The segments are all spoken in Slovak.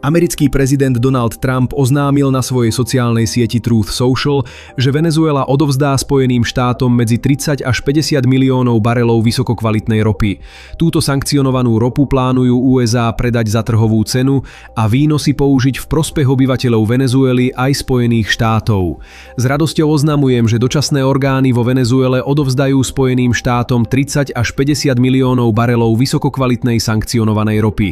Americký prezident Donald Trump oznámil na svojej sociálnej sieti Truth Social, že Venezuela odovzdá Spojeným štátom medzi 30 až 50 miliónov barelov vysokokvalitnej ropy. Túto sankcionovanú ropu plánujú USA predať za trhovú cenu a výnosy použiť v prospech obyvateľov Venezuely aj Spojených štátov. S radosťou oznamujem, že dočasné orgány vo Venezuele odovzdajú Spojeným štátom 30 až 50 miliónov barelov vysokokvalitnej sankcionovanej ropy.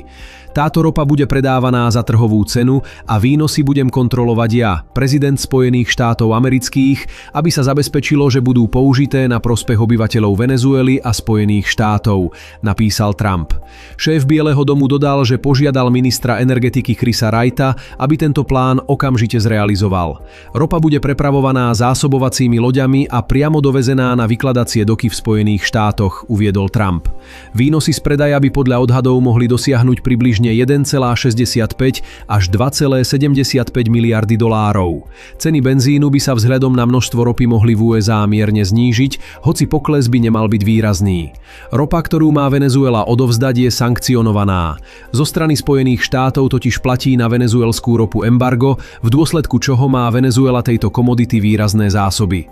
Táto ropa bude predávaná za trhovú cenu a výnosy budem kontrolovať ja, prezident Spojených štátov amerických, aby sa zabezpečilo, že budú použité na prospech obyvateľov Venezuely a Spojených štátov, napísal Trump. Šéf Bieleho domu dodal, že požiadal ministra energetiky Chrisa Wrighta, aby tento plán okamžite zrealizoval. Ropa bude prepravovaná zásobovacími loďami a priamo dovezená na vykladacie doky v Spojených štátoch, uviedol Trump. Výnosy z predaja by podľa odhadov mohli dosiahnuť približne 1,65 až 2,75 miliardy dolárov. Ceny benzínu by sa vzhľadom na množstvo ropy mohli v USA mierne znížiť, hoci pokles by nemal byť výrazný. Ropa, ktorú má Venezuela odovzdať, je sankcionovaná. Zo strany Spojených štátov totiž platí na venezuelskú ropu embargo, v dôsledku čoho má Venezuela tejto komodity výrazné zásoby.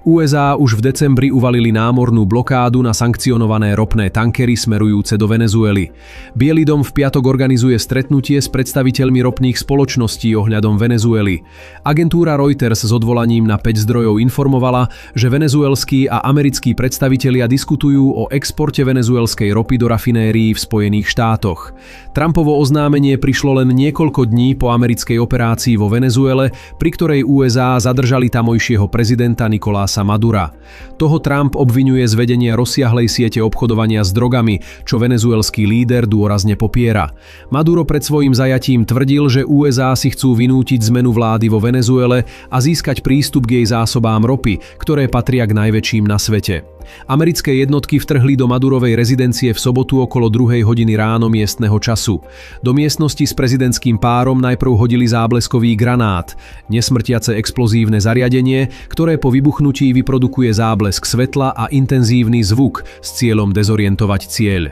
USA už v decembri uvalili námornú blokádu na sankcionované ropné tankery smerujúce do Venezuely. Biely dom v piatok organizuje stretnutie s predstaviteľmi ropných spoločností ohľadom Venezuely. Agentúra Reuters s odvolaním na 5 zdrojov informovala, že venezuelskí a americkí predstavitelia diskutujú o exporte venezuelskej ropy do rafinérií v Spojených štátoch. Trumpovo oznámenie prišlo len niekoľko dní po americkej operácii vo Venezuele, pri ktorej USA zadržali tamojšieho prezidenta Nicolása Madura. Toho Trump obviňuje z vedenia rozsiahlej siete obchodovania s drogami, čo venezuelský líder dôrazne popiera. Maduro pred svojím zajatím tvrdil, že USA si chcú vynútiť zmenu vlády vo Venezuele a získať prístup k jej zásobám ropy, ktoré patria k najväčším na svete. Americké jednotky vtrhli do Madurovej rezidencie v sobotu okolo 2 hodiny ráno miestneho času. Do miestnosti s prezidentským párom najprv hodili zábleskový granát, nesmrtiace explozívne zariadenie, ktoré po vybuchnutí vyprodukuje záblesk svetla a intenzívny zvuk s cieľom dezorientovať cieľ.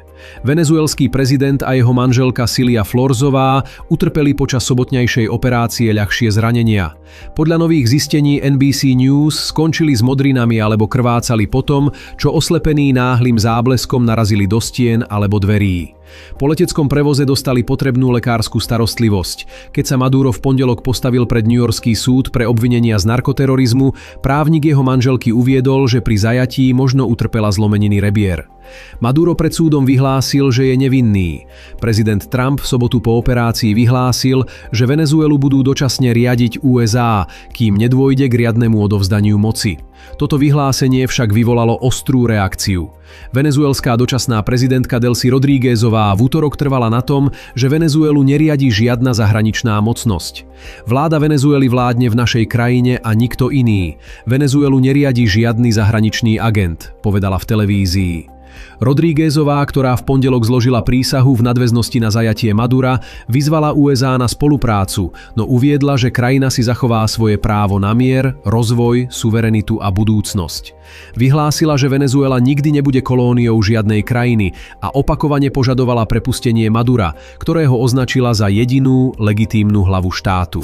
Venezuelský prezident a jeho manželka Cilia Florzová utrpeli počas sobotňajšej operácie ľahšie zranenia. Podľa nových zistení NBC News skončili s modrinami alebo krvácali potom, čo oslepení náhlym zábleskom narazili do stien alebo dverí. Po leteckom prevoze dostali potrebnú lekárskú starostlivosť. Keď sa Maduro v pondelok postavil pred newyorský súd pre obvinenia z narkoterorizmu, právnik jeho manželky uviedol, že pri zajatí možno utrpela zlomeniny rebier. Maduro pred súdom vyhlásil, že je nevinný. Prezident Trump v sobotu po operácii vyhlásil, že Venezuelu budú dočasne riadiť USA, kým nedôjde k riadnemu odovzdaniu moci. Toto vyhlásenie však vyvolalo ostrú reakciu. Venezuelská dočasná prezidentka Delcy Rodríguezová v utorok trvala na tom, že Venezuelu neriadi žiadna zahraničná mocnosť. Vláda Venezuely vládne v našej krajine a nikto iný. Venezuelu neriadi žiadny zahraničný agent, povedala v televízii. Rodríguezová, ktorá v pondelok zložila prísahu v nadväznosti na zajatie Madura, vyzvala USA na spoluprácu, no uviedla, že krajina si zachová svoje právo na mier, rozvoj, suverenitu a budúcnosť. Vyhlásila, že Venezuela nikdy nebude kolóniou žiadnej krajiny a opakovane požadovala prepustenie Madura, ktorého označila za jedinú legitímnu hlavu štátu.